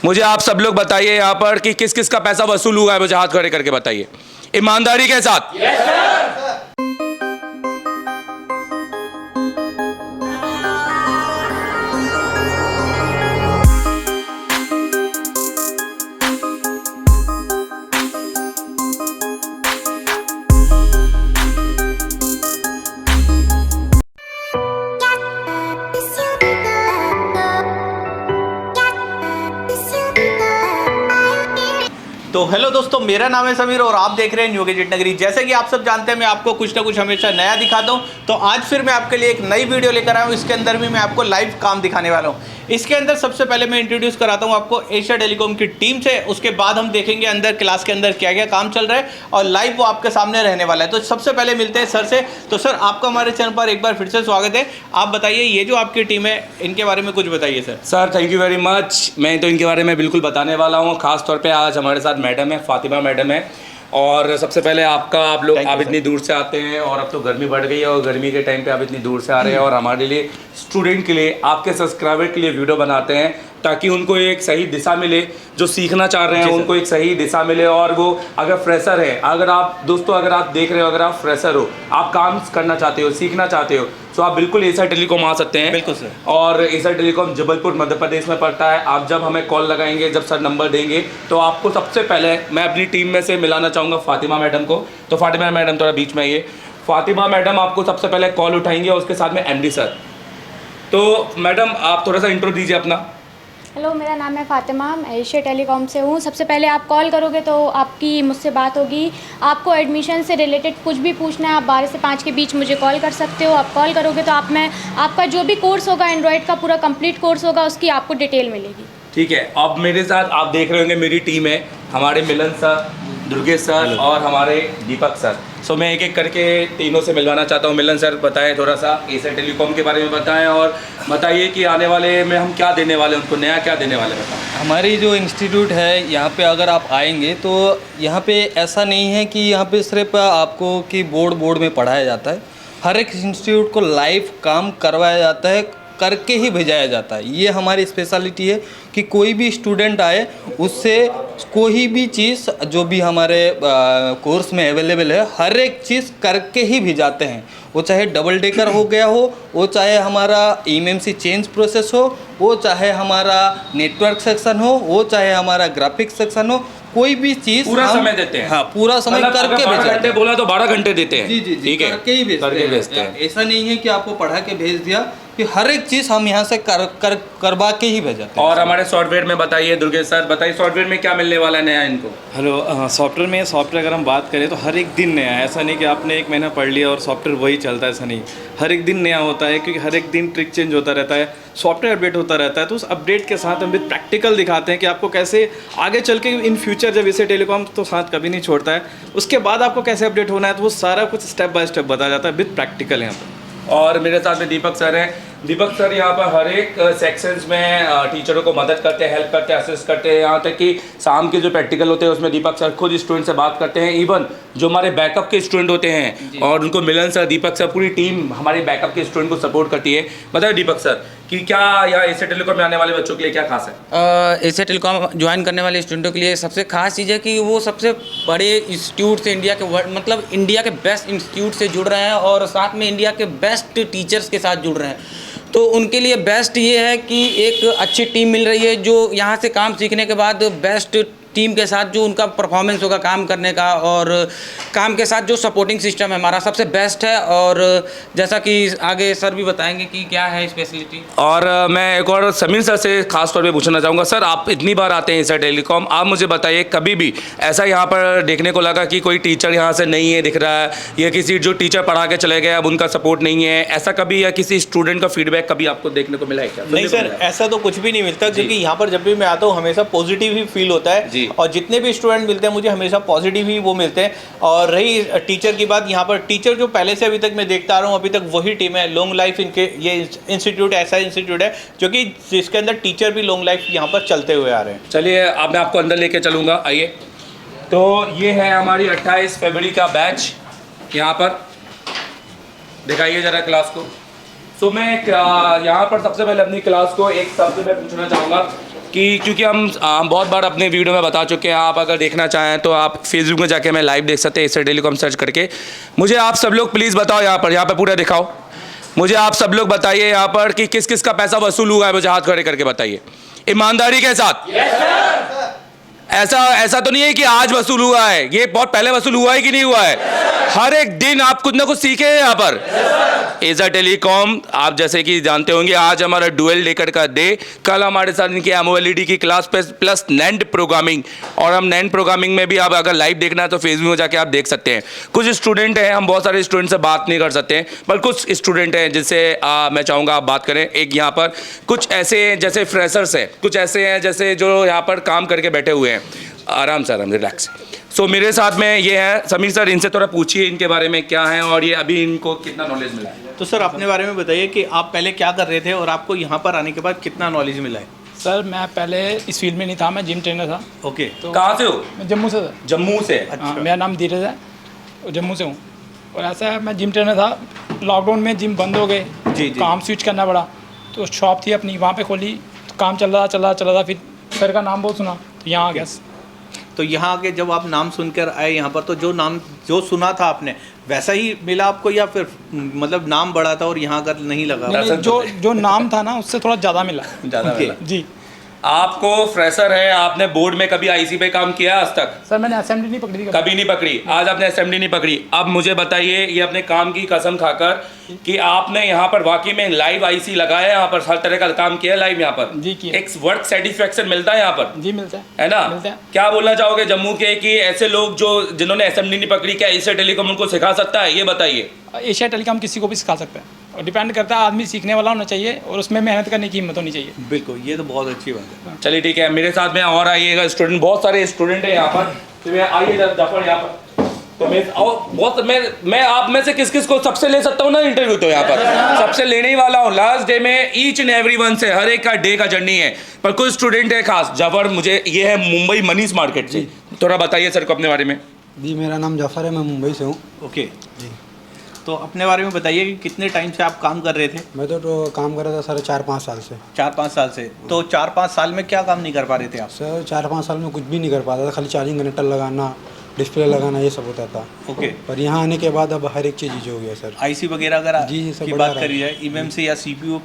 मुझे आप सब लोग बताइए यहाँ पर कि किस किस का पैसा वसूल हुआ है, मुझे हाथ खड़े करके बताइए ईमानदारी के साथ। तो हेलो दोस्तों, मेरा नाम है समीर और आप देख रहे हैं न्यू गैजेट नगरी। जैसे कि आप सब जानते हैं, मैं आपको कुछ ना कुछ हमेशा नया दिखाता हूं। तो आज फिर मैं आपके लिए एक नई वीडियो लेकर आया हूं। इसके अंदर भी मैं आपको लाइव काम दिखाने वाला हूं। इसके अंदर सबसे पहले मैं इंट्रोड्यूस कराता हूं आपको एशिया टेलीकॉम की टीम से। उसके बाद हम देखेंगे अंदर क्लास के अंदर क्या क्या काम चल रहा है और लाइव वो आपके सामने रहने वाला है। तो सबसे पहले मिलते हैं सर से। तो सर, आपका हमारे चैनल पर एक बार फिर से स्वागत है। आप बताइए, ये जो आपकी टीम है, इनके बारे में कुछ बताइए sir. Sir thank you very much. मैं तो इनके बारे में बिल्कुल बताने वाला हूँ। खास तौर पे आज हमारे साथ मैडम है, फातिमा मैडम है। और सबसे पहले आप लोग इतनी दूर से आते हैं और अब तो गर्मी बढ़ गई है और गर्मी के टाइम पे आप इतनी दूर से आ रहे हैं और हमारे लिए, स्टूडेंट के लिए, आपके सब्सक्राइबर के लिए वीडियो बनाते हैं ताकि उनको एक सही दिशा मिले। जो सीखना चाह रहे हैं उनको एक सही दिशा मिले। और वो अगर फ्रेशर है, अगर आप दोस्तों अगर आप देख रहे हो, अगर आप फ्रेशर हो, आप काम करना चाहते हो, सीखना चाहते हो, तो आप बिल्कुल एशिया टेलीकॉम आ सकते हैं। बिल्कुल सर। और एशिया टेलीकॉम जबलपुर मध्य प्रदेश में पड़ता है। आप जब हमें कॉल लगाएंगे, जब सर नंबर देंगे, तो आपको सबसे पहले मैं अपनी टीम में से मिलाना चाहूँगा फातिमा मैडम को। तो फातिमा मैडम थोड़ा बीच में आइए। फातिमा मैडम आपको सबसे पहले कॉल उठाएंगे और उसके साथ में एमडी सर। तो मैडम आप थोड़ा सा इंट्रो दीजिए अपना। हेलो, मेरा नाम है फातिमा, मैं एशिया टेलीकॉम से हूँ। सबसे पहले आप कॉल करोगे तो आपकी मुझसे बात होगी। आपको एडमिशन से रिलेटेड कुछ भी पूछना है, आप 12 से 5 के बीच मुझे कॉल कर सकते हो। आप कॉल करोगे तो आपका जो भी कोर्स होगा, एंड्रॉयड का पूरा कंप्लीट कोर्स होगा, उसकी आपको डिटेल मिलेगी। ठीक है। अब मेरे साथ आप देख रहे होंगे मेरी टीम है, हमारे मिलन सर, दुर्गेश सर और हमारे दीपक सर। सो मैं एक एक करके तीनों से मिलवाना चाहता हूँ। मिलन सर बताएं थोड़ा सा एशिया टेलीकॉम के बारे में बताएं और बताइए कि आने वाले में हम क्या देने वाले हैं, उनको नया क्या देने वाले बताएं। हमारी जो इंस्टीट्यूट है, यहाँ पे अगर आप आएंगे तो यहाँ पे ऐसा नहीं है कि यहाँ पे सिर्फ आपको कि बोर्ड में पढ़ाया जाता है। हर एक इंस्टीट्यूट को लाइव काम करवाया जाता है, करके ही भेजाया जाता है। ये हमारी स्पेशलिटी है कि कोई भी स्टूडेंट आए, उससे कोई भी चीज़ जो भी हमारे कोर्स में अवेलेबल है, हर एक चीज़ करके ही भेजाते हैं। वो चाहे डबल डेकर हो गया हो, वो चाहे हमारा एमएमसी चेंज प्रोसेस हो, वो चाहे हमारा नेटवर्क सेक्शन हो, वो चाहे हमारा ग्राफिक्स सेक्शन हो, कोई भी चीज़ पूरा समय देते हैं। हाँ, पूरा समय करके भेजते हैं। घंटे बोला तो 12 घंटे देते हैं। जी, ठीक है, करके ही भेजते हैं। ऐसा नहीं है कि आपको पढ़ा के भेज दिया, कि हर एक चीज़ हम यहाँ से करवा के ही भेजाते हैं। और हमारे सॉफ्टवेयर में बताइए दुर्गेश सर, बताइए सॉफ्टवेयर में क्या मिलने वाला है नया इनको। हेलो, सॉफ्टवेयर अगर हम बात करें तो हर एक दिन नया है। ऐसा नहीं कि आपने एक महीना पढ़ लिया और सॉफ्टवेयर वही चलता है, ऐसा नहीं। हर एक दिन नया होता है, क्योंकि हर एक दिन ट्रिक चेंज होता रहता है, सॉफ्टवेयर अपडेट होता रहता है। तो उस अपडेट के साथ हम विद प्रैक्टिकल दिखाते हैं कि आपको कैसे आगे चल के इन फ्यूचर, जब एशिया टेलीकॉम तो साथ कभी नहीं छोड़ता है, उसके बाद आपको कैसे अपडेट होना है, तो वो सारा कुछ स्टेप बाय स्टेप बताया जाता है विद प्रैक्टिकल यहाँ पर। और मेरे साथ में दीपक सर हैं। दीपक सर यहाँ पर हर एक सेक्शंस में टीचरों को मदद करते हैं, हेल्प करते हैं, असिस्ट करते हैं। यहाँ तक कि शाम के जो प्रैक्टिकल होते हैं उसमें दीपक सर खुद स्टूडेंट से बात करते हैं। इवन जो हमारे बैकअप के स्टूडेंट होते हैं और उनको मिलन सर, दीपक सर, पूरी टीम हमारे बैकअप के स्टूडेंट को सपोर्ट करती है। बताइए दीपक सर कि क्या यहाँ एशिया टेलीकॉम में आने वाले बच्चों के लिए क्या खास है। एशिया टेलीकॉम ज्वाइन करने वाले स्टूडेंटों के लिए सबसे खास चीज़ है कि वो सबसे बड़े इंस्टीट्यूट से, इंडिया के मतलब इंडिया के बेस्ट इंस्टीट्यूट से जुड़ रहे हैं और साथ में इंडिया के बेस्ट टीचर्स के साथ जुड़ रहे हैं। तो उनके लिए बेस्ट ये है कि एक अच्छी टीम मिल रही है, जो यहाँ से काम सीखने के बाद बेस्ट टीम के साथ जो उनका परफॉर्मेंस होगा काम करने का, और काम के साथ जो सपोर्टिंग सिस्टम है हमारा सबसे बेस्ट है। और जैसा कि आगे सर भी बताएंगे कि क्या है स्पेशलिटी। और मैं एक और समीर सर से खास तौर पे पूछना चाहूँगा। सर आप इतनी बार आते हैं एशिया टेलीकॉम, आप मुझे बताइए कभी भी ऐसा यहाँ पर देखने को लगा कि कोई टीचर यहाँ से नहीं है दिख रहा है, या किसी जो टीचर पढ़ा के चले गए अब उनका सपोर्ट नहीं है, ऐसा कभी, या किसी स्टूडेंट का फीडबैक कभी आपको देखने को मिला है क्या? नहीं सर, ऐसा तो कुछ भी नहीं मिलता, क्योंकि यहाँ पर जब भी मैं आता हूँ हमेशा पॉजिटिव ही फील होता है। और जितने भी स्टूडेंट मिलते हैं मुझे हमेशा पॉजिटिव ही वो मिलते हैं। और रही टीचर की बात, यहाँ पर टीचर जो पहले से अभी तक मैं देखता आ रहा हूँ, अभी तक वही टीम है। लॉन्ग लाइफ इनके ये इंस्टीट्यूट ऐसा इंस्टीट्यूट है जो कि जिसके अंदर टीचर भी लॉन्ग लाइफ यहाँ पर चलते हुए आ रहे हैं। चलिए अब मैं आपको अंदर लेके चलूँगा, आइए। तो ये है हमारी 28 फरवरी का बैच। यहाँ पर दिखाइए ज़रा क्लास को। सो मैं यहाँ पर सबसे पहले अपनी क्लास को एक शब्द में पूछना चाहूँगा कि क्योंकि हम बहुत बार अपने वीडियो में बता चुके हैं, आप अगर देखना चाहें तो आप फेसबुक में जाके हमें लाइव देख सकते हैं, एशिया टेलीकॉम सर्च करके। मुझे आप सब लोग प्लीज़ बताओ यहाँ पर पूरा दिखाओ, मुझे आप सब लोग बताइए यहाँ पर कि किस किस का पैसा वसूल हुआ है, मुझे हाथ खड़े करके बताइए ईमानदारी के साथ। ऐसा तो नहीं है कि आज वसूल हुआ है, ये बहुत पहले वसूल हुआ है कि नहीं हुआ है। हर एक दिन आप कुछ ना कुछ सीखे हैं यहाँ पर। एशिया टेलीकॉम आप जैसे कि जानते होंगे, आज हमारा डुअल डेकर का डे, कल हमारे साथ इनकी एमओएलईडी की क्लास प्लस नैंड प्रोग्रामिंग, और हम नैंड प्रोग्रामिंग में भी आप अगर लाइव देखना है तो फेसबुक में जाके आप देख सकते हैं। कुछ स्टूडेंट हैं, हम बहुत सारे स्टूडेंट से बात नहीं कर सकते हैं, पर कुछ स्टूडेंट हैं जिससे मैं चाहूँगा आप बात करें। एक यहाँ पर कुछ ऐसे हैं जैसे फ्रेशर्स हैं, कुछ ऐसे हैं जैसे जो यहाँ पर काम करके बैठे हुए हैं। आराम से, आराम, रिलैक्स। सो मेरे साथ में ये है समीर सर, इनसे थोड़ा पूछिए इनके बारे में क्या है और ये अभी इनको कितना नॉलेज मिला है। तो सर अपने बारे में बताइए कि आप पहले क्या कर रहे थे और आपको यहाँ पर आने के बाद कितना नॉलेज मिला है। सर मैं पहले इस फील्ड में नहीं था, मैं जिम ट्रेनर था। ओके, तो कहाँ से हो? मैं जम्मू से था। जम्मू से। हाँ, मेरा नाम धीरज है और जम्मू से हूँ। और ऐसा है, मैं जिम ट्रेनर था, लॉकडाउन में जिम बंद हो गए, जी। काम स्विच करना पड़ा, तो शॉप थी अपनी वहाँ पे खोली, तो काम चल रहा था। फिर सर का नाम बहुत सुना तो यहाँ आ गया। तो यहाँ आके जब आप नाम सुनकर आए यहाँ पर, तो जो सुना था आपने वैसा ही मिला आपको, या फिर मतलब नाम बड़ा था और यहाँ का नहीं लगा? नहीं, जो नाम था ना उससे थोड़ा ज़्यादा मिला। ज़्यादा मिला जी। आपको फ्रेशर है, आपने बोर्ड में कभी आईसी पे काम किया आज तक? सर मैंने असेंबली नहीं पकड़ी थी कभी नहीं पकड़ी। आज आपने असेंबली नहीं पकड़ी। अब मुझे बताइए, ये अपने काम की कसम खाकर कि आपने यहाँ पर वाकई में लाइव आईसी लगाया, यहाँ पर हर तरह का काम किया लाइव यहाँ पर? जी किया। एक वर्क सेटिस्फेक्शन मिलता है यहाँ पर? जी मिलता है ना? मिलता है। क्या बोलना चाहोगे जम्मू के कि ऐसे लोग जिन्होंने असेंबली नहीं पकड़ी, क्या एशिया टेलीकॉम उनको सिखा सकता है? ये बताइए। एशिया टेलीकॉम किसी को भी सिखा सकता है, और डिपेंड करता है, आदमी सीखने वाला होना चाहिए और उसमें मेहनत करने की हिम्मत होनी चाहिए। बिल्कुल, ये तो बहुत अच्छी बात है। चलिए ठीक है, मेरे साथ में और आइएगा स्टूडेंट, बहुत सारे स्टूडेंट हैं यहाँ पर। तो आइए जाफर यहाँ पर। तो मैं आप में से किस किस को सबसे ले सकता हूँ ना इंटरव्यू, तो यहाँ पर सबसे लेने ही वाला हूँ। लास्ट डे में ईच एंड एवरी वन से हर एक का डे का जर्नी है, पर कुछ स्टूडेंट है खास। जाफर, मुझे ये है मुंबई मनीष मार्केट से, थोड़ा बताइए सर को अपने बारे में। जी मेरा नाम जाफर है, मैं मुंबई से हूँ। ओके जी, तो अपने बारे में बताइए कि कितने टाइम से आप काम कर रहे थे? मैं तो काम कर रहा था सर 4-5 साल से। 4-5 साल से। तो 4-5 साल में क्या काम नहीं कर पा रहे थे आप? सर 4-5 साल में कुछ भी नहीं कर पाता था, खाली चार्जिंग कनेक्टर लगाना, डिस्प्ले लगाना, ये सब होता था। ओके। पर यहाँ आने के बाद अब हर एक चीज़ ईजी हो गया सर। आईसी वगैरह अगर जी, सब की बढ़िया बात रहा। करी जाए, एमएमसी या सीपीयू,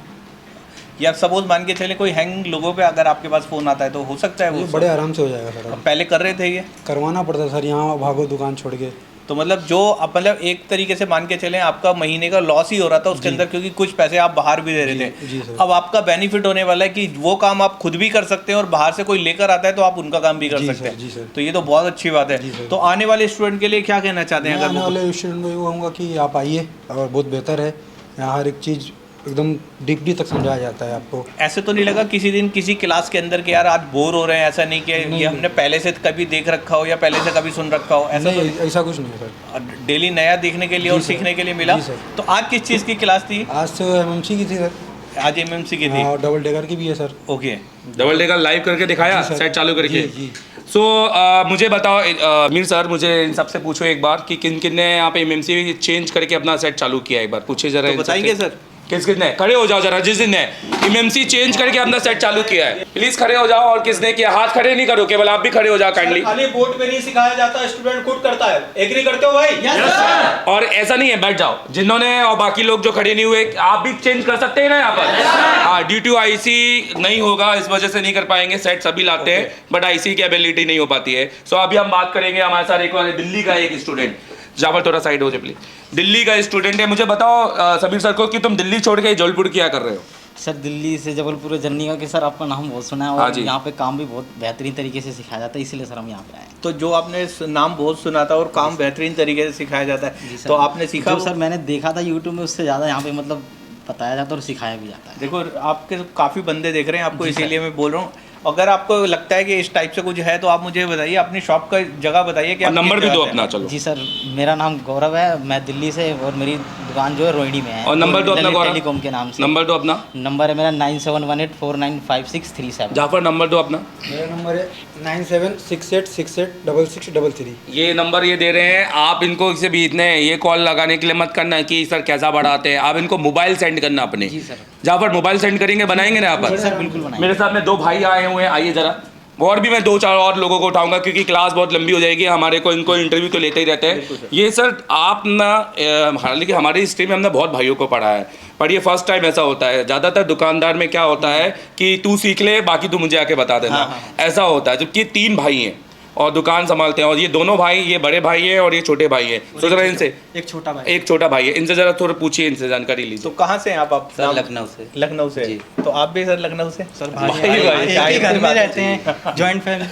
या सपोज मान के चले कोई हैंग लोगों पे अगर आपके पास फ़ोन आता है तो हो सकता है ये वो बड़े आराम से हो जाएगा सर। अब अब पहले कर रहे थे ये? करवाना पड़ता सर, यहाँ भागो दुकान छोड़ के। तो मतलब जो आप मतलब एक तरीके से मान के चलें आपका महीने का लॉस ही हो रहा था उसके अंदर, क्योंकि कुछ पैसे आप बाहर भी दे रहे थे। जी सर। अब आपका बेनिफिट होने वाला है कि वो काम आप खुद भी कर सकते हैं और बाहर से कोई लेकर आता है तो आप उनका काम भी कर जी सकते सर, हैं। जी सर। तो ये तो बहुत अच्छी बात जी है। सर। तो आने वाले स्टूडेंट के लिए क्या कहना चाहते हैं? मैं अगर आने वो वाले स्टूडेंट को ये कहूँगा कि आप आइए, और बहुत बेहतर है यहाँ, हर एक चीज़ एकदम डीपली तक समझाया जाता है आपको। ऐसे तो नहीं लगा किसी दिन किसी क्लास के अंदर कि यार आज बोर हो रहे हैं? ऐसा नहीं कि नहीं, ये हमने पहले से कभी देख रखा हो या पहले से कभी सुन रखा हो, ऐसा नहीं, ऐसा कुछ नहीं है सर। तो डेली नया देखने के लिए और जी सर। सीखने के लिए मिला। जी सर। तो आज किस चीज़ की क्लास थी? आज तो एमएमसी की थी सर। आज एमएमसी की थी। और डबल डेकर की भी है सर। ओके। डबल डे का लाइव करके दिखाया, जी सर। सेट चालू करके। जी, जी। सो मुझे बताओ मीर सर, मुझे इन सबसे पूछो एक बार कि किन किन ने यहाँ पे एमएमसी चेंज करके अपना सेट चालू किया, एक बार पूछिए जरा। तो बताएंगे सर? किस किसने? खड़े हो जाओ जरा, जिस दिन ने एमएमसी चेंज करके अपना सेट चालू किया है प्लीज खड़े हो जाओ। और किसने किया? हाथ खड़े नहीं करो, केवल आप भी खड़े हो जाओ काइंडली। खाली बोर्ड पे नहीं सिखाया जाता, स्टूडेंट खुद करता है। एग्री करते हो भाई? Yes sir. और ऐसा नहीं है, बैठ जाओ जिन्होंने, और बाकी लोग जो खड़े नहीं हुए, आप भी चेंज कर सकते हैं ना यहाँ पर। हाँ, ड्यू टू आईसी नहीं होगा, इस वजह से नहीं कर पाएंगे। सेट सभी लाते हैं बट आईसी की एबिलिटी नहीं हो पाती है। सो अभी हम बात करेंगे, हमारे साथ एक और दिल्ली का एक स्टूडेंट, जाफर थोड़ा साइड हो जाए प्लीज। दिल्ली का स्टूडेंट है, मुझे बताओ समीर सर को कि तुम दिल्ली छोड़ के जबलपुर क्या कर रहे हो? सर दिल्ली से जबलपुर जर्नी का कि सर आपका नाम बहुत सुना है हाँ और जी। यहाँ पे काम भी बहुत बेहतरीन तरीके से सिखाया जाता है, इसीलिए सर हम यहाँ पे आए हैं। तो जो आपने नाम बहुत सुना था और काम बेहतरीन तरीके से सिखाया जाता है, तो आपने सीखा? जो सर मैंने देखा था यूट्यूब में, उससे ज़्यादा यहाँ पे मतलब बताया जाता है और सिखाया भी जाता है। देखो आपके काफ़ी बंदे देख रहे हैं आपको, इसीलिए मैं बोल रहा हूँ। अगर आपको लगता है कि इस टाइप से कुछ है तो आप मुझे बताइए, अपनी शॉप का जगह बताइए कि आप नंबर किस भी जगह दो से अपना। हैं। चलो जी सर, मेरा नाम गौरव है, मैं दिल्ली से, और मेरी दुकान जो है रोहिणी में है। और नंबर तो अपना ललित गौरव? टेलीकॉम के नाम से। नंबर तो अपना नंबर है मेरा 9718495637। जाफर, नंबर तो अपना? मेरा नंबर है 9768686633। ये नंबर ये दे रहे हैं, आप इनको से बीतने ये कॉल लगाने के लिए मत करना कि सर कैसा बढ़ाते हैं, आप इनको मोबाइल सेंड करना अपने। जी सर। जाफर मोबाइल सेंड करेंगे, बनाएंगे ना यहाँ पर? सर बिल्कुल बनाएंगे। मेरे साथ में 2 भाई आए हुए हैं, आइए ज़रा। और भी मैं 2-4 और लोगों को उठाऊंगा क्योंकि क्लास बहुत लंबी हो जाएगी, हमारे को इनको इंटरव्यू तो लेते ही रहते हैं। ये सर आप ना हालांकि हमारी हिस्ट्री में हमने बहुत भाइयों को पढ़ा है, पर ये फर्स्ट टाइम ऐसा होता है। ज़्यादातर दुकानदार में क्या होता है कि तू सीख ले, बाकी तू मुझे आके बता देना, ऐसा होता है। जबकि 3 भाई हैं और दुकान संभालते हैं, और ये दोनों भाई, ये बड़े भाई हैं और ये छोटे भाई हैं। तो जरा इनसे, एक छोटा भाई, एक छोटा भाई है, इनसे ज़रा थोड़ा पूछिए, इनसे जानकारी लीजिए। तो कहाँ से हैं आप? सर लखनऊ से। लखनऊ से। तो आप भी सर लखनऊ से? सर भाई एक ही घर में रहते हैं, जॉइंट फैमिली।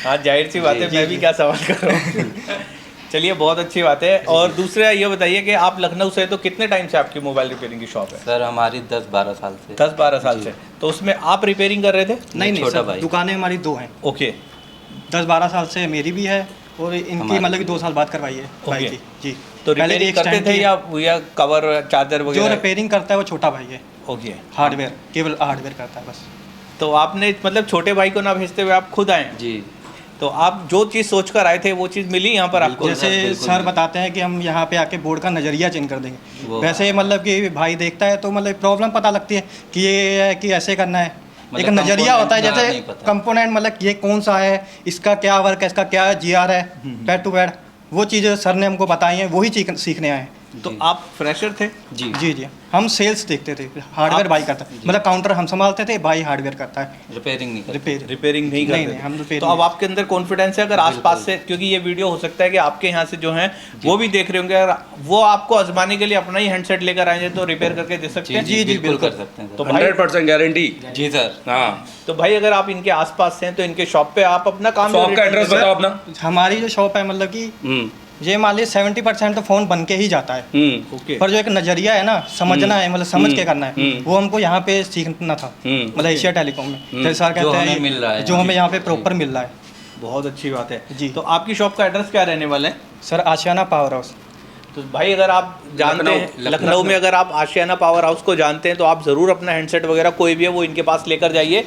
हाँ जाहिर सी बात है, मैं भी क्या सवाल कर रहा हूँ। चलिए बहुत अच्छी बात है। और दूसरा ये बताइए कि आप लखनऊ से, तो कितने टाइम से आपकी मोबाइल रिपेयरिंग की शॉप है? सर हमारी 10-12 साल से। 10-12 साल से। तो उसमें आप रिपेयरिंग कर रहे थे? नहीं छोटा सर, भाई। दुकानें हमारी 2 हैं। ओके 10-12 साल से मेरी भी है और इनकी हमारी मतलब कि 2 साल बाद करवाई है भाई ओके। की। जी। तो पहले रिपेयरिंग एक करते स्टैंड थे थी। या कवर चार्जर जो वगैरह? रिपेयरिंग करता है वो छोटा भाई है, ओके। हार्डवेयर, केवल हार्डवेयर करता है बस। तो आपने मतलब छोटे भाई को ना भेजते हुए आप खुद आए? जी। तो आप जो चीज़ सोच कर आए थे वो चीज़ मिली यहाँ पर आपको? जैसे सर बताते हैं कि हम यहाँ पे आके बोर्ड का नज़रिया चेंज कर देंगे, वैसे मतलब कि भाई देखता है तो मतलब प्रॉब्लम पता लगती है कि ये है कि ऐसे करना है। एक मतलब नज़रिया होता है, component जैसे नहीं पता। कंपोनेंट मतलब ये कौन सा है, इसका क्या वर्क है, इसका क्या GR है, पैड टू पैड, वो चीज़ें सर ने हमको बताई हैं, वही सीखने आए हैं। तो आप फ्रेशर थे? जी। जी हम सेल्स देखते थे, हार्डवेयर भाई करता है, मतलब काउंटर हम संभालते थे, भाई हार्डवेयर करता है, रिपेयरिंग नहीं करते। रिपेयरिंग नहीं करते? हम रिपेयर तो अब आपके अंदर कॉन्फिडेंस है अगर आसपास से, क्योंकि ये वीडियो हो सकता है कि आपके यहाँ से जो हैं वो भी देख रहे होंगे, अगर वो आपको आजमाने के लिए अपना ही हैंडसेट लेकर आएंगे तो रिपेयर करके दे सकते हैं? जी बिल्कुल कर सकते हैं तो सर। भाई 100% गारंटी। जी सर। हाँ, तो भाई अगर आप इनके आसपास से हैं तो इनके शॉप पे आप अपना काम शॉप का एड्रेस बताओ अपना। हमारी जो शॉप है मतलब कि ये मान लीजिए 70% तो फ़ोन बन के ही जाता है, ओके। पर जो एक नज़रिया है ना, समझना है, मतलब समझ के करना है, वो हमको यहाँ पे सीखना था, मतलब एशिया टेलीकॉम में। जैसे सर जो कहते हैं हमें मिल रहा है जो हमें यहाँ पे प्रॉपर मिल रहा है। बहुत अच्छी बात है जी। तो आपकी शॉप का एड्रेस क्या रहने वाला है? सर आशियाना पावर हाउस। तो भाई अगर आप जानते हैं लखनऊ में, अगर आप आशियाना पावर हाउस को जानते हैं तो आप ज़रूर अपना हैंडसेट वगैरह कोई भी है वो इनके पास लेकर जाइए,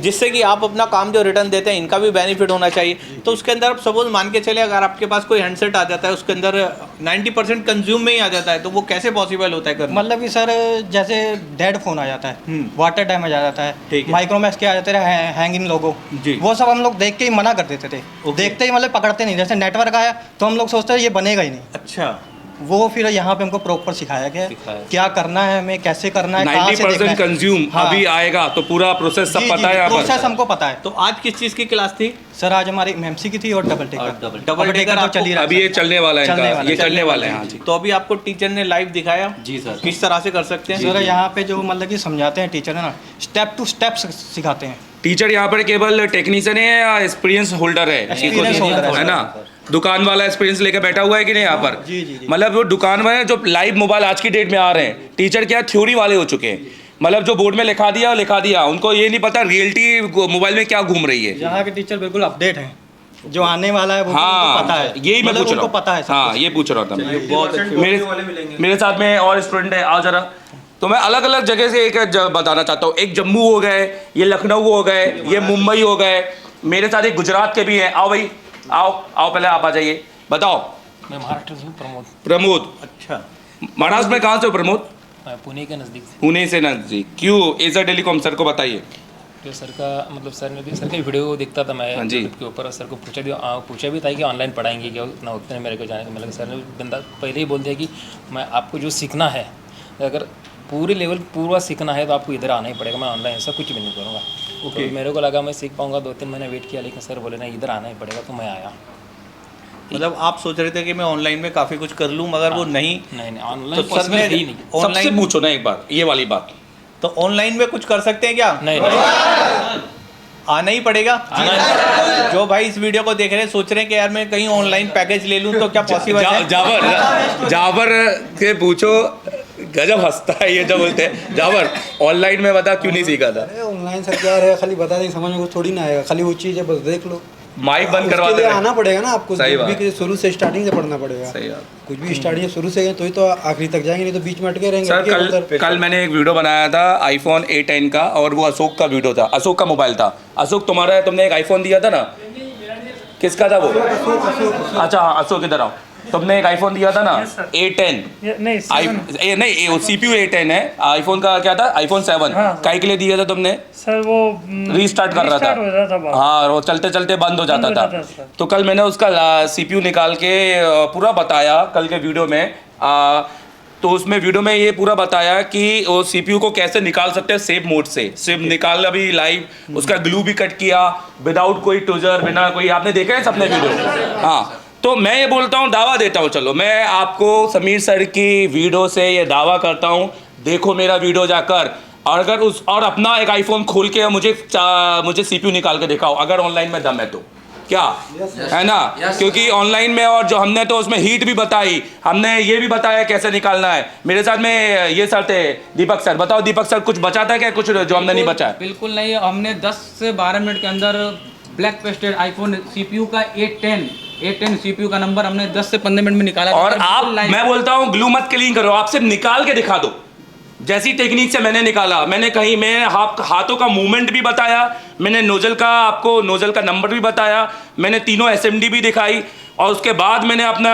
जिससे कि आप अपना काम जो रिटर्न देते हैं इनका भी बेनिफिट होना चाहिए। तो उसके अंदर आप सपोज मान के चले, अगर आपके पास कोई हैंडसेट आ जाता है उसके अंदर 90% कंज्यूम में ही आ जाता है, तो वो कैसे पॉसिबल होता है करना? मतलब कि सर जैसे डेड फोन आ जाता है, वाटर डैमेज आ जाता ठीक है, है। माइक्रोमैक्स के आ जाते हैं, हैंगिंग लोगो, जी। वो सब हम लोग देख के ही मना कर देते थे। देखते ही मतलब पकड़ते नहीं, जैसे नेटवर्क आया तो हम लोग सोचते हैं ये बनेगा ही नहीं। अच्छा। वो फिर यहाँ पे हमको प्रॉपर सिखाया गया क्या करना है, हमें कैसे करना है, कहाँ से देखना 90% है। कंज्यूम हाँ। अभी आएगा तो पूरा प्रोसेस सब जी, पता है यहाँ प्रोसेस पर। हमको पता है। तो आज किस चीज़ की क्लास थी? सर आज हमारी MMC की थी और डबल टेकर। डबल टेकर तो आपको चल ही रहा है अभी ये सर। चलने वाला है चलने इनका, वाला ये है। चलने वाला है। हाँ जी। तो अभी आपको टीचर ने लाइव दिखाया जी सर। किस तरह से कर सकते हैं? सर यहाँ पे जो मतलब कि समझाते हैं टीचर है ना, स्टेप टू स्टेप सिखाते हैं। टीचर यहाँ पर केवल टेक्नीशियन है या एक्सपीरियंस होल्डर है? Experience holder है ना, दुकान वाला एक्सपीरियंस लेके बैठा हुआ है कि नहीं यहाँ पर? जी, जी, जी। मतलब वो दुकान में जो लाइव मोबाइल आज की डेट में आ रहे हैं, टीचर क्या थ्योरी वाले हो चुके हैं, मतलब जो बोर्ड में लिखा दिया, उनको ये नहीं पता रियलिटी मोबाइल में क्या घूम रही है। यहाँ के टीचर बिल्कुल अपडेट हैं, जो आने वाला है वो हाँ, उनको पता है, यही मैं मतलब पूछ रहा उनको पता है हूँ। सब हाँ कुछ। ये पूछ रहा था मैं। बहुत मेरे साथ में और स्टूडेंट है, आओ जरा। तो मैं अलग अलग जगह से एक बताना चाहता हूँ। एक जम्मू हो गए, ये लखनऊ हो गए, ये मुंबई हो गए, मेरे साथ एक गुजरात के भी हैं। आओ भाई, आओ पहले आप आ जाइए, बताओ। मैं महाराष्ट्र से हूँ, प्रमोद। अच्छा। महाराष्ट्र में कहाँ से हो प्रमोद? पुणे के नज़दीक से। पुणे से नजदीक। क्यों एशिया टेलीकॉम? सर को बताइए। तो सर का मतलब सर ने भी सर का वीडियो देखता था मैं हाँ जी। YouTube के ऊपर, सर को पूछा भी था कि ऑनलाइन पढ़ाएंगे क्या, उतना उतने मेरे को जाने को मिला। सर ने बंदा पहले ही बोल दिया कि मैं आपको जो सीखना है, अगर पूरे लेवल पूरा सीखना है तो आपको इधर आना ही पड़ेगा, मैं ऑनलाइन ऐसा कुछ भी नहीं करूँगा। तो मेरे को लगा मैं सीख पाऊँगा, 2-3 महीने वेट किया, लेकिन सर बोले नहीं इधर आना ही पड़ेगा, तो मैं आया। मतलब आप सोच रहे थे कि मैं ऑनलाइन में काफ़ी कुछ कर लूँ, मगर वो नहीं ऑनलाइन तो सर ने ही नहीं। सबसे पूछो ना एक बार ये वाली बात। तो ऑनलाइन में कुछ कर सकते हैं क्या? नहीं आना ही पड़ेगा। जो भाई इस वीडियो को देख रहे हैं सोच रहे हैं कि यार मैं कहीं ऑनलाइन पैकेज ले लूँ तो क्या पॉसिबल है? जावर के पूछो, गजब हंसता है ये जब बोलते हैं जावर ऑनलाइन में बता क्यों नहीं सीखा था? ऑनलाइन सर क्या है, खाली बता दें, समझ में कुछ थोड़ी ना आएगा, खाली वो चीज़ है बस देख लो, माइक बंद करवा उसके लिए आना पड़ेगा ना आपको, सही कुछ बात। भी शुरू से स्टार्टिंग से पढ़ना पड़ेगा। सही बात। कुछ भी स्टार्टिंग शुरू से तो ही तो आखिरी तक जाएंगे, नहीं तो बीच में अटके रहेंगे। सर अटके उधर। कल मैंने एक वीडियो बनाया था आईफोन A10 का, और वो अशोक का वीडियो था, अशोक का मोबाइल था। अशोक तुम्हारा, तुमने एक आईफोन दिया था ना, किसका था वो? अच्छा हाँ, अशोक इधर आओ। तुमने एक आईफोन दिया था ना A10, नहीं वो CPU A10 है, आईफोन का क्या था, आईफोन 7 काहे के लिए दिया था तुमने? सर वो रीस्टार्ट कर रहा था, हाँ वो चलते चलते बंद हो जाता था। तो कल मैंने उसका CPU निकाल के पूरा बताया कल के वीडियो में। तो उसमें वीडियो में ये पूरा बताया कि वो CPU को कैसे निकाल सकते हैं सेव मोड से, सिर्फ निकाल अभी लाइव, उसका ग्लू भी कट किया विदाउट कोई ट्विजर, बिना कोई, आपने देखा है सबने वीडियो? हाँ, तो मैं ये बोलता हूँ, दावा देता हूँ, चलो मैं आपको समीर सर की वीडियो से ये दावा करता हूँ, देखो मेरा वीडियो जाकर, और अगर उस और अपना एक आईफोन खोल के मुझे CPU निकाल के दिखाओ, अगर ऑनलाइन में दम है तो, क्या है ना? क्योंकि ऑनलाइन में, और जो हमने तो उसमें हीट भी बताई, हमने ये भी बताया कैसे निकालना है। मेरे साथ में ये सर थे, दीपक सर। बताओ दीपक सर, कुछ बचा था क्या, कुछ जो हमने नहीं बचा? बिल्कुल नहीं, हमने 10 से 12 मिनट के अंदर ब्लैक पेस्टेड आईफोन CPU का A10 CPU का नंबर हमने 10 से 15 मिनट में निकाला। और आप, मैं बोलता हूँ ग्लू मत क्लीन करो, आप सिर्फ निकाल के दिखा दो, जैसी टेक्निक से मैंने निकाला। मैंने कहीं मैं हाथों का मूवमेंट भी बताया, मैंने नोजल का, आपको नोजल का नंबर भी बताया, मैंने तीनों SMD भी दिखाई, और उसके बाद मैंने अपना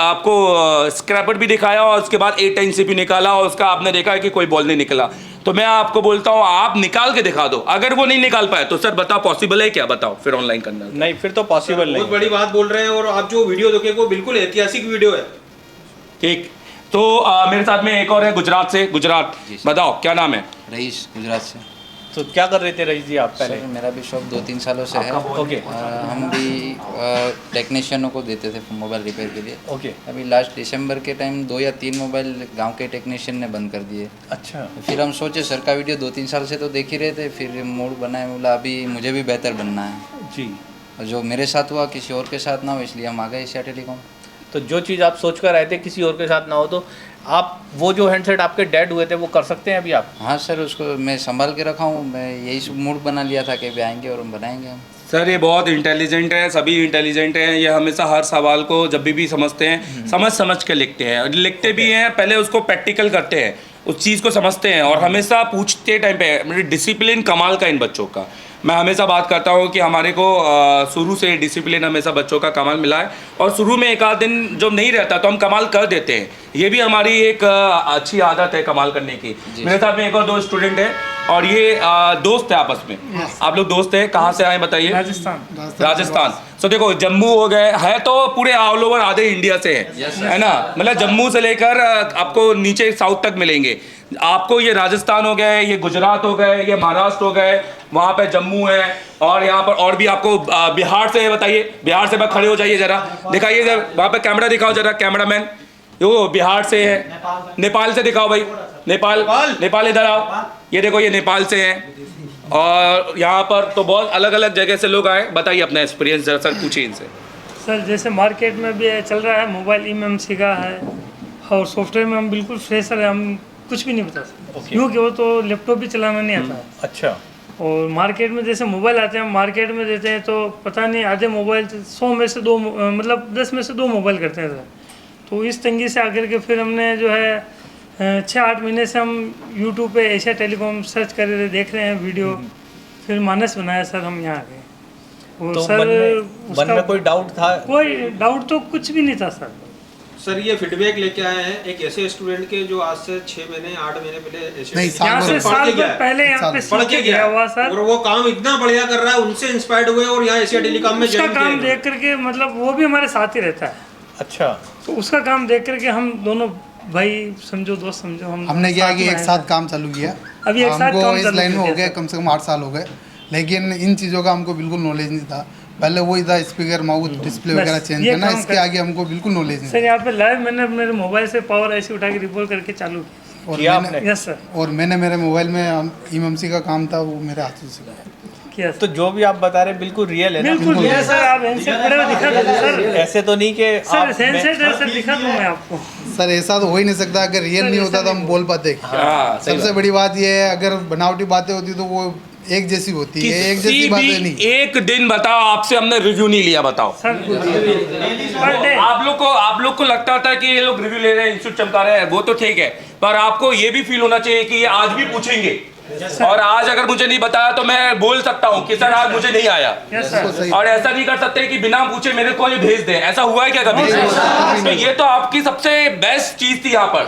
आपको स्क्रैपर भी दिखाया, और उसके बाद A10 CPU निकाला, और उसका आपने देखा कि कोई बॉल नहीं निकला। तो मैं आपको बोलता हूँ आप निकाल के दिखा दो, अगर वो नहीं निकाल पाए तो सर बताओ पॉसिबल है क्या, बताओ फिर ऑनलाइन करना। नहीं, फिर तो पॉसिबल नहीं। बहुत बड़ी बात बोल रहे हैं, और आप जो वीडियो देखोगे वो बिल्कुल ऐतिहासिक वीडियो है। ठीक, तो मेरे साथ में एक और है गुजरात से। गुजरात, बताओ क्या नाम है? रईस, गुजरात से। तो क्या कर रहे थे रईस जी आप पहले? सर मेरा भी शॉप 2-3 सालों से है। ओके। हम भी टेक्नीशियनों को देते थे मोबाइल रिपेयर के लिए। ओके। अभी लास्ट दिसंबर के टाइम 2 या 3 मोबाइल गांव के टेक्नीशियन ने बंद कर दिए। अच्छा। फिर हम सोचे, सर का वीडियो 2-3 साल से तो देख ही रहे थे, फिर मूड बनाए, बोला अभी मुझे भी बेहतर बनना है जी। और जो मेरे साथ हुआ किसी और के साथ ना हो, इसलिए हम आ गए एशिया टेलीकॉम। तो जो चीज़ आप सोच कर आए थे किसी और के साथ ना हो, तो आप वो जो हैंडसेट आपके डेड हुए थे वो कर सकते हैं अभी आप? हाँ सर, उसको मैं संभाल के रखा हूँ। मैं यही मूड बना लिया था कि अभी आएंगे और हम बनाएंगे हम। सर ये बहुत इंटेलिजेंट है, सभी इंटेलिजेंट हैं, ये हमेशा हर सवाल को जब भी समझते हैं, समझ के लिखते हैं, लिखते भी हैं, पहले उसको प्रैक्टिकल करते हैं, उस चीज़ को समझते हैं, और हमेशा पूछते टाइम पे, मेरे डिसिप्लिन कमाल का इन बच्चों का। मैं हमेशा बात करता हूँ कि हमारे को शुरू से डिसिप्लिन हमेशा बच्चों का कमाल मिला है, और शुरू में एक आध दिन जो नहीं रहता तो हम कमाल कर देते हैं, ये भी हमारी एक अच्छी आदत है कमाल करने की। मेरे साथ में एक और 2 स्टूडेंट है, और ये दोस्त है आपस में। आप लोग दोस्त हैं, कहाँ से आए बताइए? राजस्थान। तो देखो जम्मू हो गए है, तो पूरे ऑल ओवर आधे इंडिया से है ना, मतलब जम्मू से लेकर आपको नीचे साउथ तक मिलेंगे आपको। ये राजस्थान हो गए, ये गुजरात हो गए, ये महाराष्ट्र हो गए, वहाँ पे जम्मू है, और यहाँ पर और भी आपको बिहार से है। बताइए, बिहार से खड़े हो जाइए जरा, दिखाइए जरा वहाँ पे कैमरा दिखाओ जरा, कैमरामैन। वो बिहार से है, नेपाल से दिखाओ भाई, नेपाल इधर आओ, ये देखो ये नेपाल से हैं, और यहाँ पर तो बहुत अलग अलग जगह से लोग आए। बताइए अपना एक्सपीरियंस जरा सर, पूछिए इनसे। सर जैसे मार्केट में भी चल रहा है मोबाइल MMC का है, और सॉफ्टवेयर में हम बिल्कुल फ्रेशर है, हम कुछ भी नहीं बता सकते क्योंकि वो तो लैपटॉप भी चलाना नहीं आता है। अच्छा। और मार्केट में जैसे मोबाइल आते हैं, मार्केट में देते हैं तो पता नहीं आधे मोबाइल 100 में से 2, मतलब 10 में से 2 मोबाइल करते हैं सर। तो इस तंगी से आकर के फिर हमने जो है 6-8 महीने से हम यूट्यूब पे एशिया टेलीकॉम सर्च कर रहे थे, देख रहे हैं वीडियो, फिर मानस बनाया सर, हम यहाँ आ गए। और तो सर मन में कोई डाउट था? कोई डाउट तो कुछ भी नहीं था सर। सर ये फीडबैक लेके आए हैं एक ऐसे स्टूडेंट के जो आज से 6 महीने 8 महीने पहले यहाँ से साल भर पहले यहाँ पे पढ़ के गया हुआ सर, और वो काम इतना बढ़िया कर रहा है, उनसे इंस्पायर्ड हुए और यहाँ एशिया टेलीकॉम में उसका काम देख करके, मतलब वो भी हमारे साथ ही रहता है। अच्छा। तो उसका काम देख करके हम दोनों भाई समझो, दोस्त समझो, हमने क्या कि एक साथ काम चालू किया। अभी एक साथ काम इस लाइन में हो गया कम से कम 8 साल हो गए, लेकिन इन चीज़ों का हमको बिल्कुल नॉलेज नहीं था। पहले वही था स्पीकर, माउथ, डिस्प्ले वगैरह चेंज करना, इसके आगे हमको बिल्कुल नॉलेज नहीं। सर यहाँ पे लाइव मैंने मेरे मोबाइल से पावर ऐसे उठा के रिपोर्ट करके चालू किया। और मैंने मेरे मोबाइल में MMC का काम था, वो मेरे हाथों से किया। तो जो भी आप बता रहे हैं बिल्कुल रियल है ना? बिल्कुल रियल सर। आप हैंडसेट पड़े हुए दिखा दो सर, ऐसे तो नहीं कि सर हैंडसेट ऐसे दिखा दूं मैं आपको। सर ऐसा तो हो ही नहीं सकता, अगर रियल नहीं होता तो हम बोल पाते। सबसे बड़ी बात ये है, अगर बनावटी बातें होती तो वो एक जैसी होती है, एक जैसी किसी बात भी नहीं। एक दिन बताओ आपसे हमने रिव्यू नहीं लिया, बताओ। आप लोग को लगता था कि ये लोग रिव्यू ले रहे हैं, इंस्टीट्यूट चमका रहे हैं, वो तो ठीक है, पर आपको ये भी फील होना चाहिए कि ये आज भी पूछेंगे। और आज अगर मुझे नहीं बताया तो मैं बोल सकता हूँ कि सर आज मुझे नहीं आया। और ऐसा नहीं कर सकते कि बिना पूछे मेरे को ये भेज दें, ऐसा हुआ है क्या कभी? तो ये तो आपकी सबसे बेस्ट चीज थी यहाँ पर,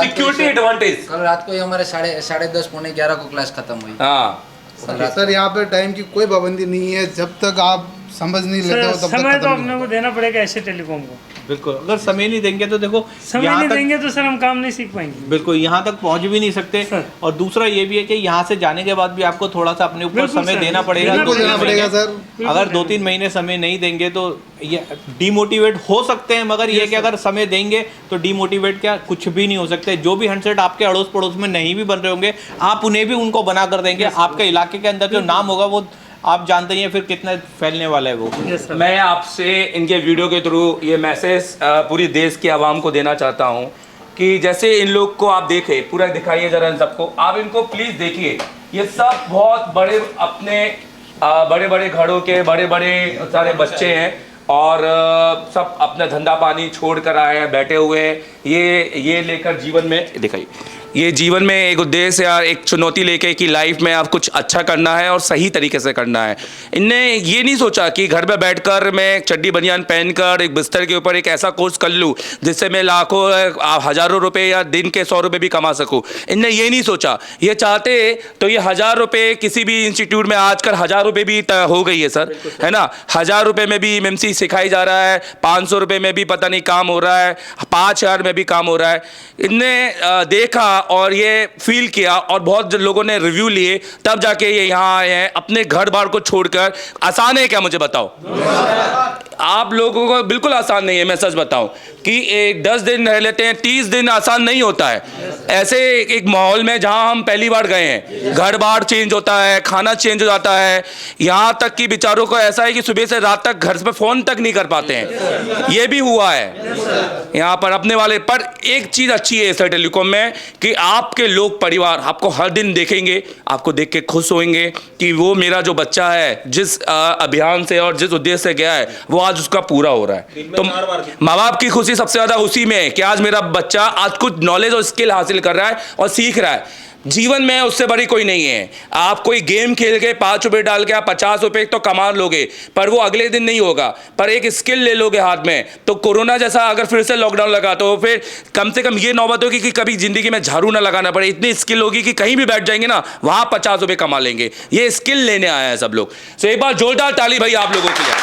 सिक्योरिटी एडवांटेज। कल रात को ही हमारे 10:30 पौने 11 को क्लास खत्म हुई। हाँ सर यहाँ पे टाइम की कोई पाबंदी नहीं है, जब तक आप समझ नहीं लेते हो तब तक समय तो खत्म अपने को देना पड़ेगा एशिया टेलीकॉम को। बिल्कुल, अगर समय नहीं देंगे तो देखो समय नहीं देंगे तो सर हम काम नहीं सीख पाएंगे। बिल्कुल, यहाँ तक पहुँच भी नहीं सकते। और दूसरा ये भी है कि यहाँ से जाने के बाद भी आपको थोड़ा सा अपने ऊपर समय देना पड़ेगा। बिल्कुल देना पड़ेगा सर। अगर 2-3 महीने समय नहीं देंगे तो ये डिमोटिवेट हो सकते हैं, मगर ये कि अगर समय देंगे तो डिमोटिवेट क्या कुछ भी नहीं हो सकते। जो भी हैंडसेट आपके अड़ोस पड़ोस में नहीं भी बन रहे होंगे, आप उन्हें भी उनको बना कर देंगे। आपके इलाके के अंदर जो नाम होगा वो आप जानते ही हैं फिर कितना फैलने वाला है वो। मैं आपसे इनके वीडियो के थ्रू ये मैसेज पूरी देश की आवाम को देना चाहता हूँ कि जैसे इन लोग को आप देखें, पूरा दिखाइए जरा इन सबको, आप इनको प्लीज़ देखिए। ये सब बहुत बड़े अपने बड़े बड़े घरों के बड़े बड़े सारे बच्चे हैं और सब अपना धंधा पानी छोड़ कर आए हैं, बैठे हुए हैं। ये लेकर जीवन में दिखाइए, ये जीवन में एक उद्देश्य या एक चुनौती लेके कि लाइफ में आप कुछ अच्छा करना है और सही तरीके से करना है। इनने ये नहीं सोचा कि घर में बैठकर मैं चड्डी बनियान पहनकर एक बिस्तर के ऊपर एक ऐसा कोर्स कर लूँ जिससे मैं लाखों हज़ारों रुपए या दिन के 100 रुपये भी कमा सकूँ। इनने ये नहीं सोचा। ये चाहते तो ये 1000 रुपये किसी भी इंस्टीट्यूट में आजकल 1000 रुपये भी हो गई है सर, है ना। 1000 रुपये में भी MMC सिखाई जा रहा है, 500 रुपये में भी पता नहीं काम हो रहा है, 5000 में भी काम हो रहा है। इनने देखा और ये फील किया और बहुत लोगों ने रिव्यू लिए, तब जाके ये यहाँ आए हैं अपने घर बार को छोड़कर। आसान है क्या मुझे बताओ? आप लोगों को बिल्कुल आसान नहीं है। मैं सच बताऊं कि 10 दिन रह लेते हैं, 30 दिन आसान नहीं होता है। ऐसे एक माहौल में जहां हम पहली बार गए हैं, घर बार चेंज होता है, खाना चेंज हो जाता है, यहाँ तक कि बेचारों को ऐसा है कि सुबह से रात तक घर पे फ़ोन तक नहीं कर पाते हैं। ये भी हुआ है यहाँ पर अपने वाले। पर एक चीज़ अच्छी है एशिया टेलीकॉम में कि आपके लोग परिवार आपको हर दिन देखेंगे, आपको देख के खुश होंगे कि वो मेरा जो बच्चा है जिस अभियान से और जिस उद्देश्य से गया है वो आज उसका पूरा हो रहा है। तो माँ बाप की खुशी सबसे ज़्यादा उसी में है कि आज मेरा बच्चा आज कुछ नॉलेज और स्किल हासिल कर रहा है और सीख रहा है। जीवन में उससे बड़ी कोई नहीं है। आप कोई गेम खेल के 5 रुपये डाल के आप 50 रुपये तो कमा लोगे, पर वो अगले दिन नहीं होगा। पर एक स्किल ले लोगे हाथ में, तो कोरोना जैसा अगर फिर से लॉकडाउन लगा तो फिर कम से कम ये नौबत होगी कि कभी ज़िंदगी में झाड़ू ना लगाना पड़े। इतनी स्किल होगी कि कहीं भी बैठ जाएंगे ना, वहाँ 50 रुपये कमा लेंगे। ये स्किल लेने आए हैं सब लोग। तो एक बार जोरदार ताली भाई आप लोगों के लिए।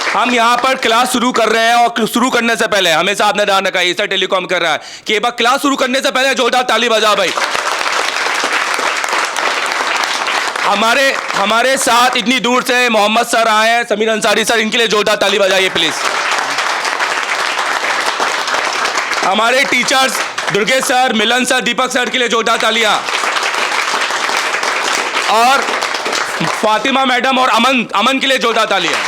हम यहाँ पर क्लास शुरू कर रहे हैं और शुरू करने से पहले हमेशा आपने ध्यान रखा, एशिया टेलीकॉम कर रहा है कि एक बार क्लास शुरू करने से पहले जोरदार ताली बजाओ भाई। हमारे साथ इतनी दूर से मोहम्मद सर आए हैं, समीर अंसारी सर, इनके लिए जोरदार ताली बजाइए प्लीज। हमारे टीचर्स दुर्गेश सर, मिलन सर, दीपक सर के लिए जोरदार तालियां। और फातिमा मैडम और अमन के लिए जोरदार तालियां।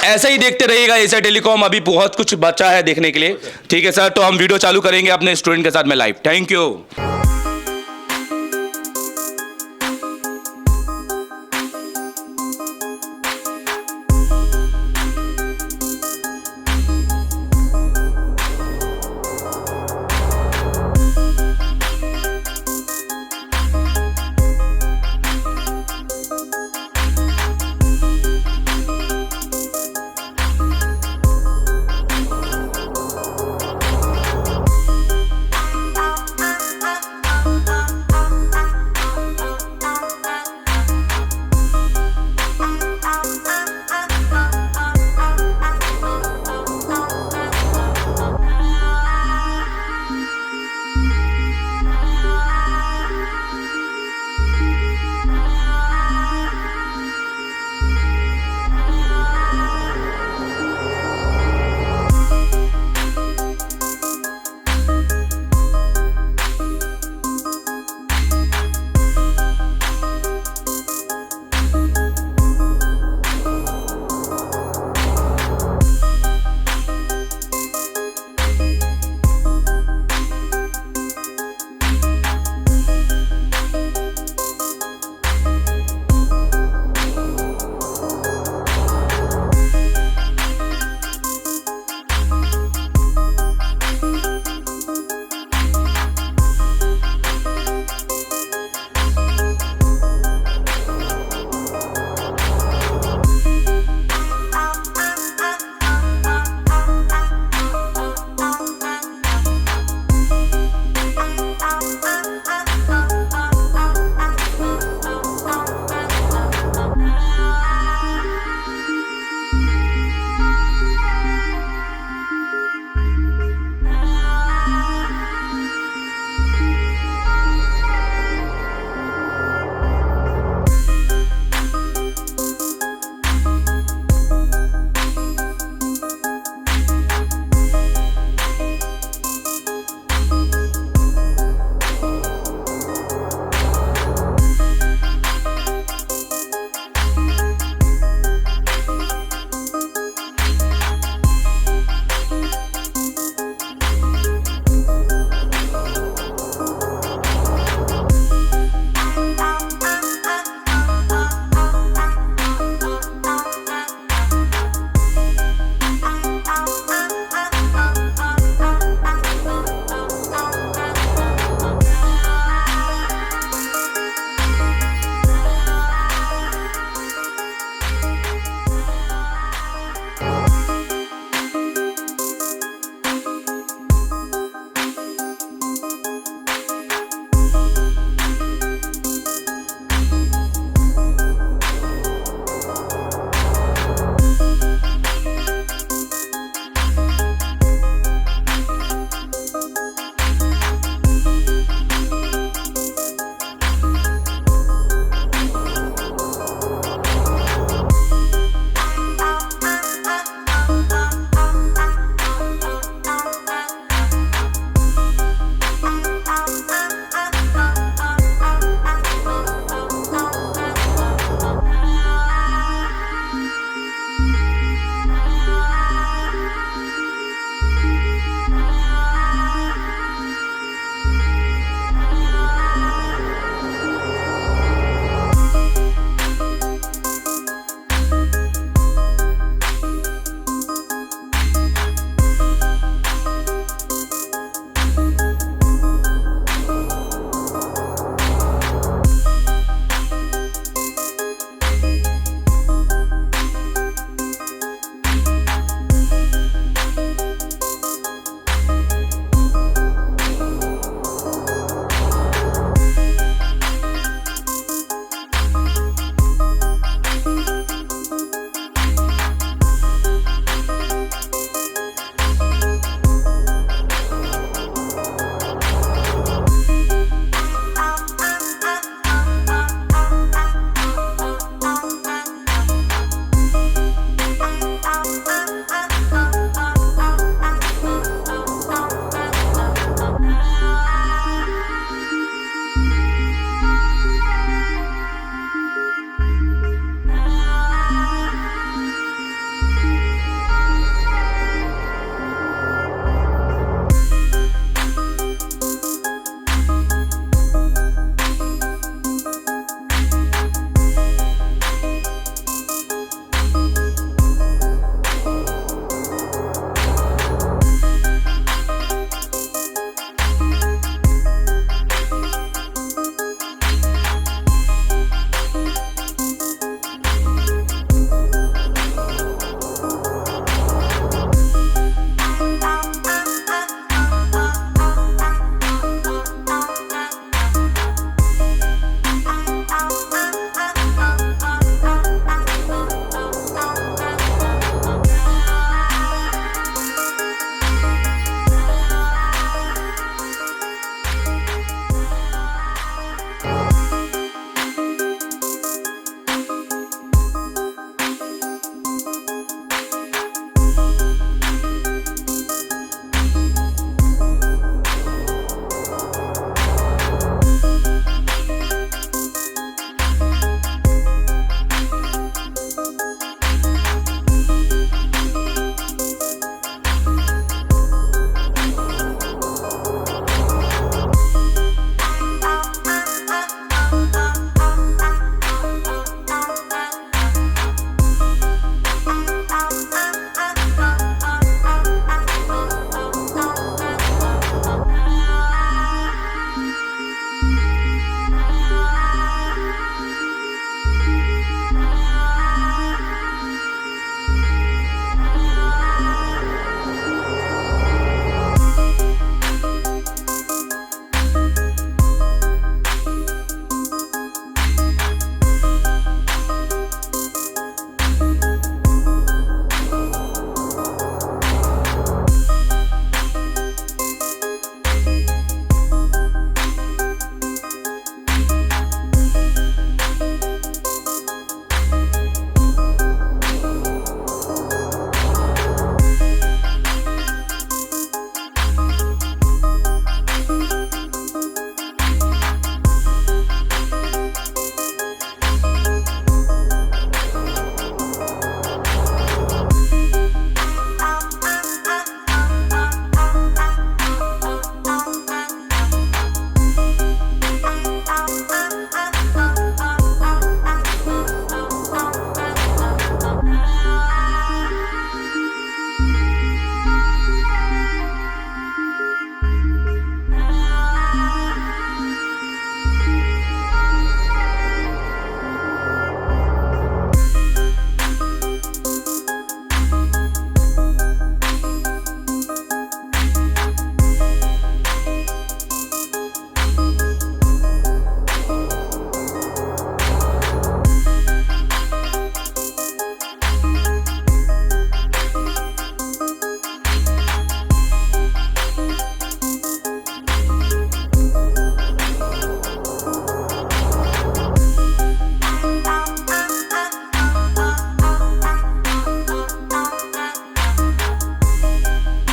ऐसे ही देखते रहिएगा एशिया टेलीकॉम, अभी बहुत कुछ बचा है देखने के लिए। ठीक है सर, तो हम वीडियो चालू करेंगे अपने स्टूडेंट के साथ में लाइव। Thank you.